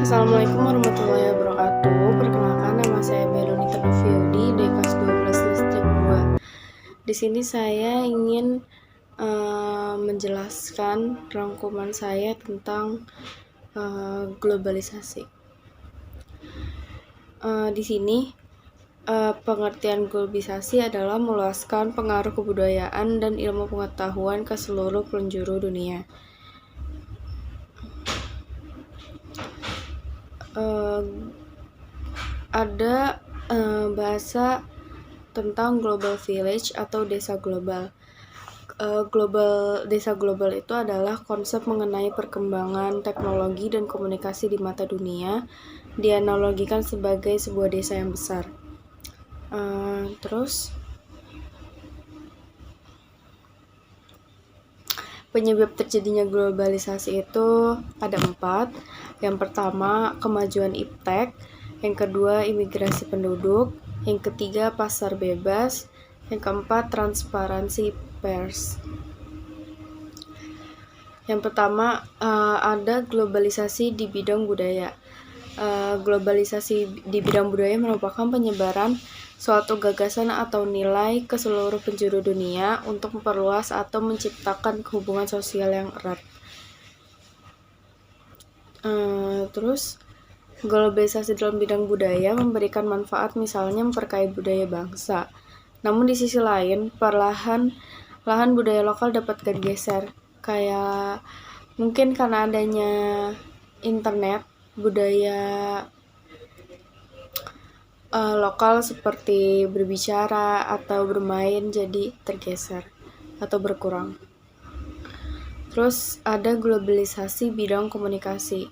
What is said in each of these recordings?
Assalamualaikum warahmatullahi wabarakatuh. Perkenalkan, nama saya Belonita Noviudi, Dekas 12 Listrik 2. Di sini saya ingin menjelaskan rangkuman saya tentang globalisasi. Di sini pengertian globalisasi adalah meluaskan pengaruh kebudayaan dan ilmu pengetahuan ke seluruh penjuru dunia. Ada bahasa tentang global village atau desa global. Desa global itu adalah konsep mengenai perkembangan teknologi dan komunikasi di mata dunia, dianalogikan sebagai sebuah desa yang besar. Terus penyebab terjadinya globalisasi itu ada 4. Yang pertama, kemajuan iptek. Yang kedua, imigrasi penduduk. Yang ketiga, pasar bebas. Yang keempat, transparansi pers. Yang pertama, ada globalisasi di bidang budaya. Globalisasi di bidang budaya merupakan penyebaran suatu gagasan atau nilai ke seluruh penjuru dunia untuk memperluas atau menciptakan hubungan sosial yang erat. Terus, globalisasi dalam bidang budaya memberikan manfaat, misalnya memperkaya budaya bangsa. Namun di sisi lain, lahan budaya lokal dapat tergeser. Kayak mungkin karena adanya internet, budaya lokal seperti berbicara atau bermain jadi tergeser atau berkurang. Terus ada globalisasi bidang komunikasi.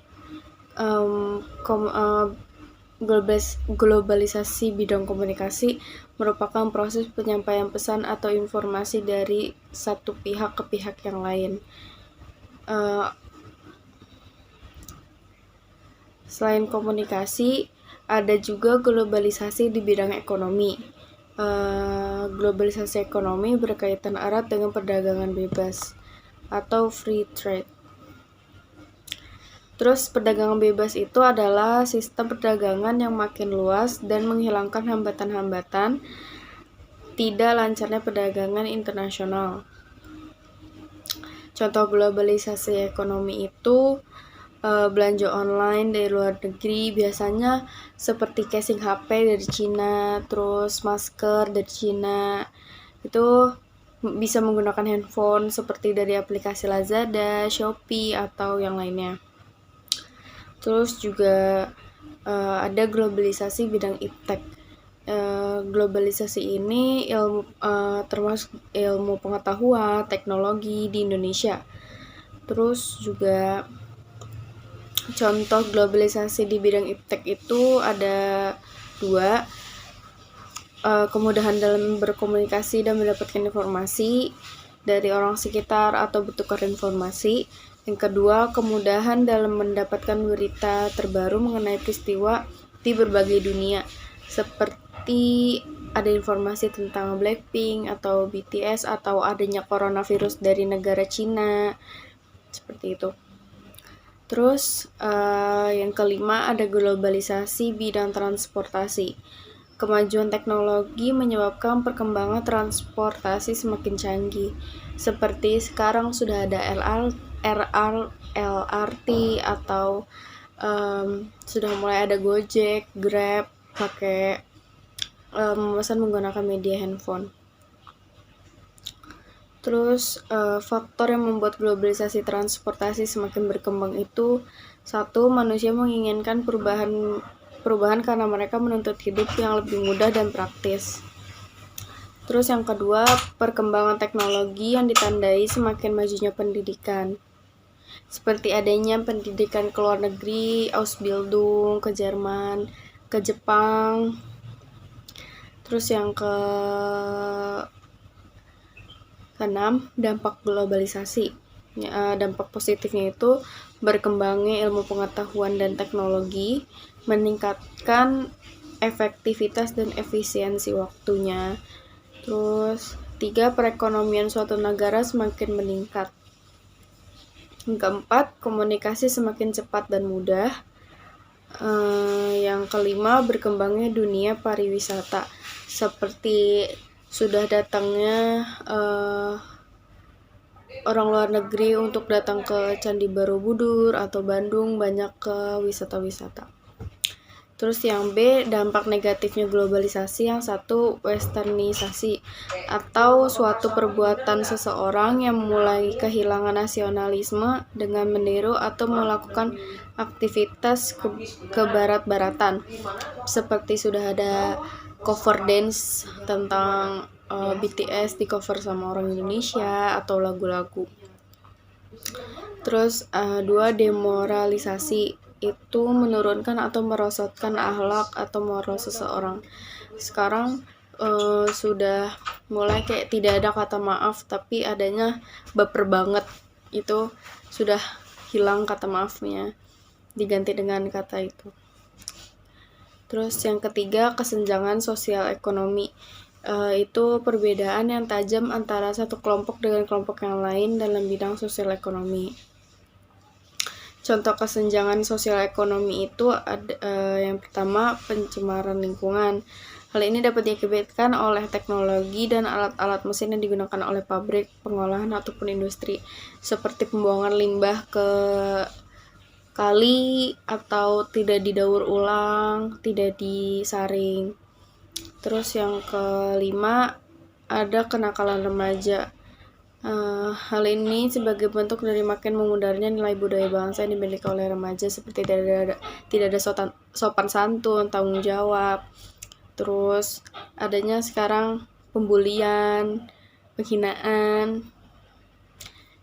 Globalisasi bidang komunikasi merupakan proses penyampaian pesan atau informasi dari satu pihak ke pihak yang lain. Selain komunikasi, ada juga globalisasi di bidang ekonomi. Globalisasi ekonomi berkaitan erat dengan perdagangan bebas atau free trade. Terus perdagangan bebas itu adalah sistem perdagangan yang makin luas dan menghilangkan hambatan-hambatan tidak lancarnya perdagangan internasional. Contoh globalisasi ekonomi itu belanja online dari luar negeri, biasanya seperti casing HP dari Cina, terus masker dari Cina. Itu bisa menggunakan handphone seperti dari aplikasi Lazada, Shopee, atau yang lainnya. Terus juga ada globalisasi bidang iptek. Globalisasi ini termasuk ilmu pengetahuan, teknologi di Indonesia. Terus juga contoh globalisasi di bidang iptek itu ada 2. Kemudahan dalam berkomunikasi dan mendapatkan informasi dari orang sekitar atau bertukar informasi. Yang kedua, kemudahan dalam mendapatkan berita terbaru mengenai peristiwa di berbagai dunia, seperti ada informasi tentang Blackpink atau BTS atau adanya coronavirus dari negara Cina, seperti itu. Terus yang kelima, ada globalisasi bidang transportasi. Kemajuan teknologi menyebabkan perkembangan transportasi semakin canggih. Seperti sekarang sudah ada LRT atau sudah mulai ada Gojek, Grab, pakai memesan menggunakan media handphone. Terus faktor yang membuat globalisasi transportasi semakin berkembang itu 1. Manusia menginginkan perubahan karena mereka menuntut hidup yang lebih mudah dan praktis. Terus yang kedua, perkembangan teknologi yang ditandai semakin majunya pendidikan. Seperti adanya pendidikan ke luar negeri, Ausbildung, ke Jerman, ke Jepang. Terus yang keenam, dampak globalisasi. Dampak positifnya itu berkembangnya ilmu pengetahuan dan teknologi, meningkatkan efektivitas dan efisiensi waktunya. Terus 3, perekonomian suatu negara semakin meningkat. Yang keempat, komunikasi semakin cepat dan mudah. Yang kelima, berkembangnya dunia pariwisata, seperti sudah datangnya orang luar negeri untuk datang ke Candi Borobudur atau Bandung, banyak ke wisata-wisata. Terus yang B, dampak negatifnya globalisasi. Yang satu, westernisasi, atau suatu perbuatan seseorang yang mulai kehilangan nasionalisme dengan meniru atau melakukan aktivitas ke barat-baratan. Seperti sudah ada cover dance tentang BTS di cover sama orang Indonesia atau lagu-lagu. Terus 2, demoralisasi, itu menurunkan atau merosotkan akhlak atau moral seseorang. Sekarang sudah mulai kayak tidak ada kata maaf, tapi adanya baper banget, itu sudah hilang kata maafnya, diganti dengan kata itu. Terus yang ketiga, kesenjangan sosial ekonomi, itu perbedaan yang tajam antara satu kelompok dengan kelompok yang lain dalam bidang sosial ekonomi. Contoh kesenjangan sosial ekonomi itu ada, yang pertama, pencemaran lingkungan. Hal ini dapat diakibatkan oleh teknologi dan alat-alat mesin yang digunakan oleh pabrik, pengolahan ataupun industri, seperti pembuangan limbah ke kali atau tidak didaur ulang, tidak disaring. Terus yang kelima, ada kenakalan remaja. Hal ini sebagai bentuk dari makin memudarnya nilai budaya bangsa yang dimiliki oleh remaja, seperti tidak ada sopan santun, tanggung jawab. Terus adanya sekarang pembulian, penghinaan.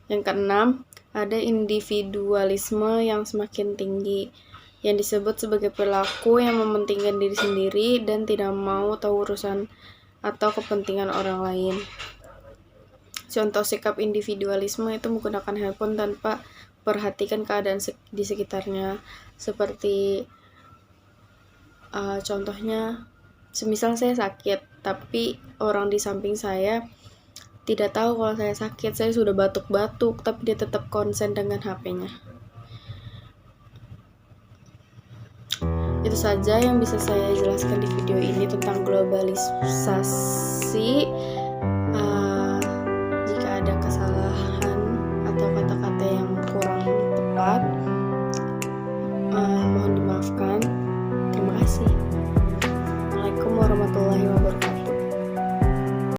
Yang keenam, ada individualisme yang semakin tinggi, yang disebut sebagai perilaku yang mementingkan diri sendiri dan tidak mau tahu urusan atau kepentingan orang lain. Contoh sikap individualisme itu menggunakan handphone tanpa perhatikan keadaan di sekitarnya. Seperti contohnya, semisal saya sakit, tapi orang di samping saya tidak tahu kalau saya sakit, saya sudah batuk-batuk, tapi dia tetap konsen dengan HP-nya. Itu saja yang bisa saya jelaskan di video ini tentang globalisasi.